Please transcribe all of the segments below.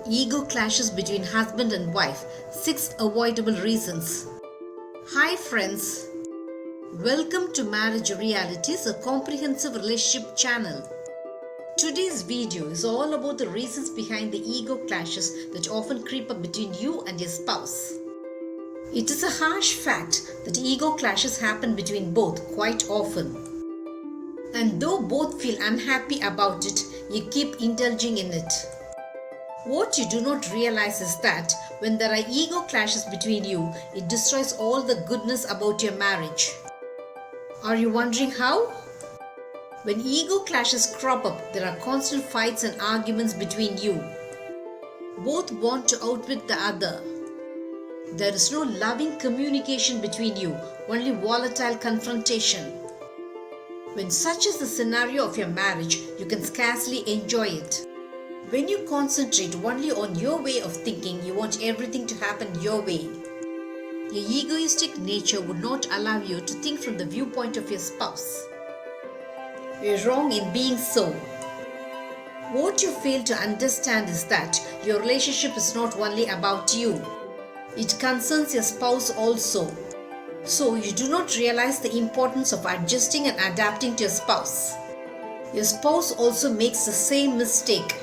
Ego clashes between husband and wife. 6 avoidable reasons. Hi friends. Welcome to Marriage Realities, a comprehensive relationship channel. Today's video is all about the reasons behind the ego clashes that often creep up between you and your spouse. It is a harsh fact that ego clashes happen between both quite often. And though both feel unhappy about it, you keep indulging in it. What you do not realize is that when there are ego clashes between you, it destroys all the goodness about your marriage. Are you wondering how? When ego clashes crop up, there are constant fights and arguments between you. Both want to outwit the other. There is no loving communication between you, only volatile confrontation. When such is the scenario of your marriage, you can scarcely enjoy it. When you concentrate only on your way of thinking, you want everything to happen your way. Your egoistic nature would not allow you to think from the viewpoint of your spouse. You're wrong in being so. What you fail to understand is that your relationship is not only about you. It concerns your spouse also. So you do not realize the importance of adjusting and adapting to your spouse. Your spouse also makes the same mistake.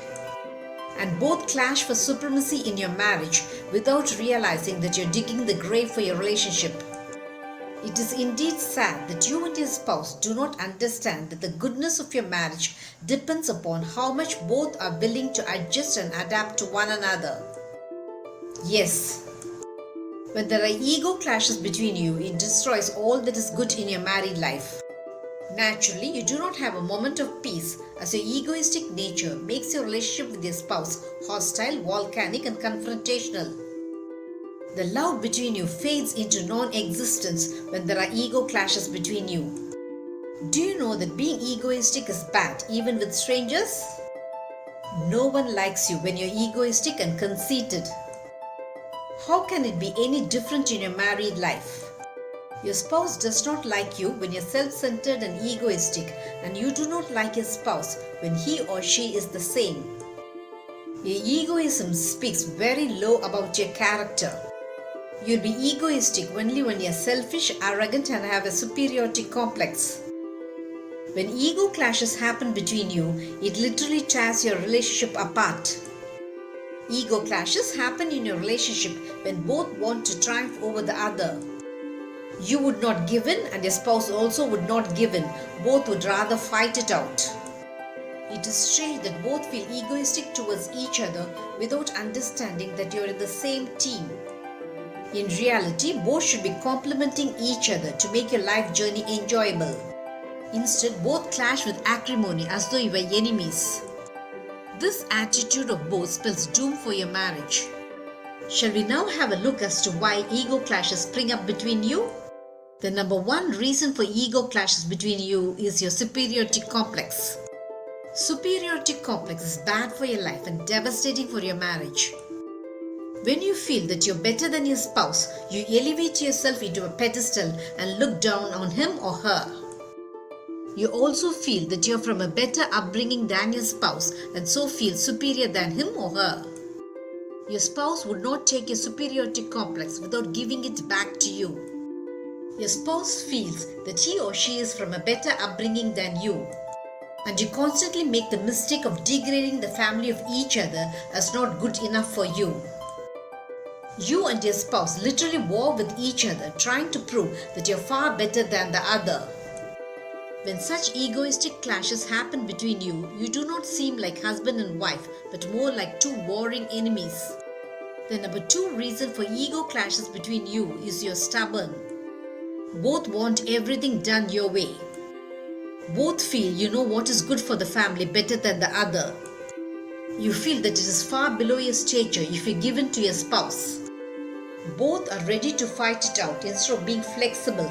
And both clash for supremacy in your marriage without realizing that you're digging the grave for your relationship. It is indeed sad that you and your spouse do not understand that the goodness of your marriage depends upon how much both are willing to adjust and adapt to one another. Yes, when there are ego clashes between you, it destroys all that is good in your married life. Naturally, you do not have a moment of peace as your egoistic nature makes your relationship with your spouse hostile, volcanic and confrontational. The love between you fades into non-existence when there are ego clashes between you. Do you know that being egoistic is bad even with strangers? No one likes you when you're egoistic and conceited. How can it be any different in your married life? Your spouse does not like you when you're self-centered and egoistic, and you do not like your spouse when he or she is the same. Your egoism speaks very low about your character. You'll be egoistic only when you're selfish, arrogant, and have a superiority complex. When ego clashes happen between you, it literally tears your relationship apart. Ego clashes happen in your relationship when both want to triumph over the other. You would not give in and your spouse also would not give in. Both would rather fight it out. It is strange that both feel egoistic towards each other without understanding that you're in the same team. In reality, both should be complementing each other to make your life journey enjoyable. Instead, both clash with acrimony as though you were enemies. This attitude of both spells doom for your marriage. Shall we now have a look as to why ego clashes spring up between you? The number one reason for ego clashes between you is your superiority complex. Superiority complex is bad for your life and devastating for your marriage. When you feel that you're better than your spouse, you elevate yourself into a pedestal and look down on him or her. You also feel that you're from a better upbringing than your spouse and so feel superior than him or her. Your spouse would not take your superiority complex without giving it back to you. Your spouse feels that he or she is from a better upbringing than you, and you constantly make the mistake of degrading the family of each other as not good enough for you. You and your spouse literally war with each other, trying to prove that you're far better than the other. When such egoistic clashes happen between you, you do not seem like husband and wife, but more like two warring enemies. The number two reason for ego clashes between you is you're stubborn. Both want everything done your way. Both feel you know what is good for the family better than the other. You feel that it is far below your stature if you give in to your spouse. Both are ready to fight it out instead of being flexible.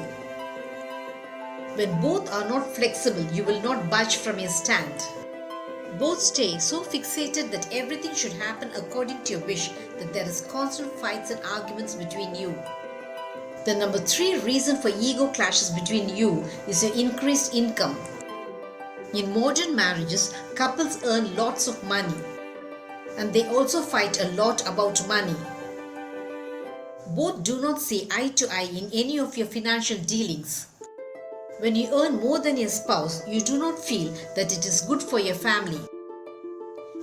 When both are not flexible, you will not budge from your stand. Both stay so fixated that everything should happen according to your wish that there is constant fights and arguments between you. The number three reason for ego clashes between you is your increased income. In modern marriages, couples earn lots of money. and they also fight a lot about money. Both do not see eye to eye in any of your financial dealings. When you earn more than your spouse, you do not feel that it is good for your family.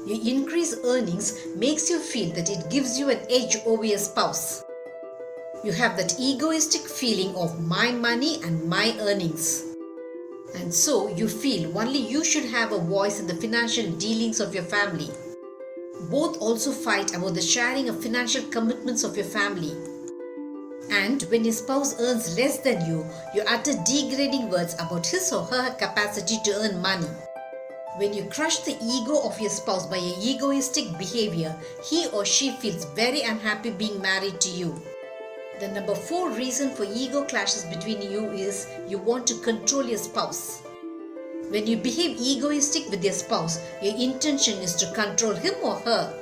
Your increased earnings makes you feel that it gives you an edge over your spouse. You have that egoistic feeling of my money and my earnings. And so you feel only you should have a voice in the financial dealings of your family. Both also fight about the sharing of financial commitments of your family. And when your spouse earns less than you utter degrading words about his or her capacity to earn money. When you crush the ego of your spouse by your egoistic behavior, he or she feels very unhappy being married to you. The number 4 reason for ego clashes between you is you want to control your spouse. When you behave egoistic with your spouse, your intention is to control him or her.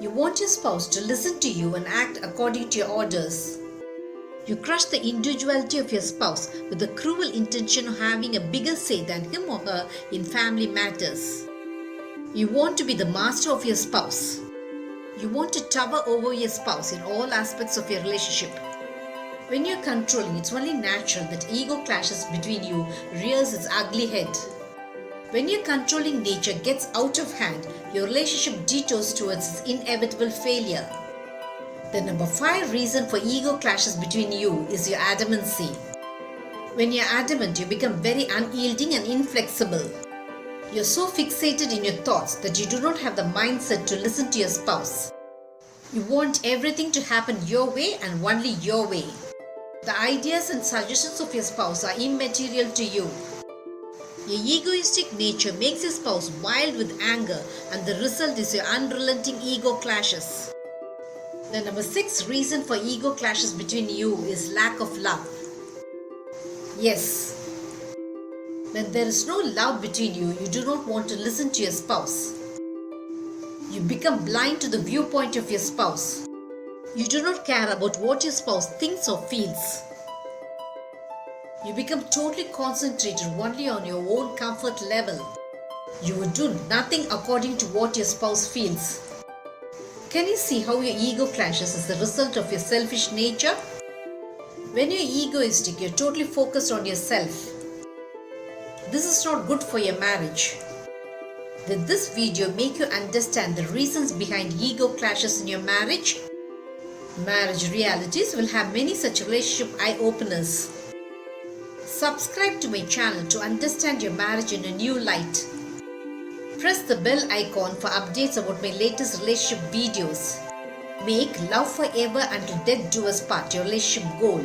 You want your spouse to listen to you and act according to your orders. You crush the individuality of your spouse with the cruel intention of having a bigger say than him or her in family matters. You want to be the master of your spouse. You want to tower over your spouse in all aspects of your relationship. When you're controlling, it's only natural that ego clashes between you rears its ugly head. When your controlling nature gets out of hand, your relationship detours towards its inevitable failure. The number 5 reason for ego clashes between you is your adamancy. When you're adamant, you become very unyielding and inflexible. You're so fixated in your thoughts that you do not have the mindset to listen to your spouse. You want everything to happen your way and only your way. The ideas and suggestions of your spouse are immaterial to you. Your egoistic nature makes your spouse wild with anger, and the result is your unrelenting ego clashes. The number 6 reason for ego clashes between you is lack of love. Yes, when there is no love between you, you do not want to listen to your spouse. You become blind to the viewpoint of your spouse. You do not care about what your spouse thinks or feels. You become totally concentrated only on your own comfort level. You would do nothing according to what your spouse feels. Can you see how your ego clashes as a result of your selfish nature? When you're egoistic, you're totally focused on yourself. This is not good for your marriage. Did this video make you understand the reasons behind ego clashes in your marriage? Marriage Realities will have many such relationship eye-openers. Subscribe to my channel to understand your marriage in a new light. Press the bell icon for updates about my latest relationship videos. Make love forever until death do us part your relationship goal.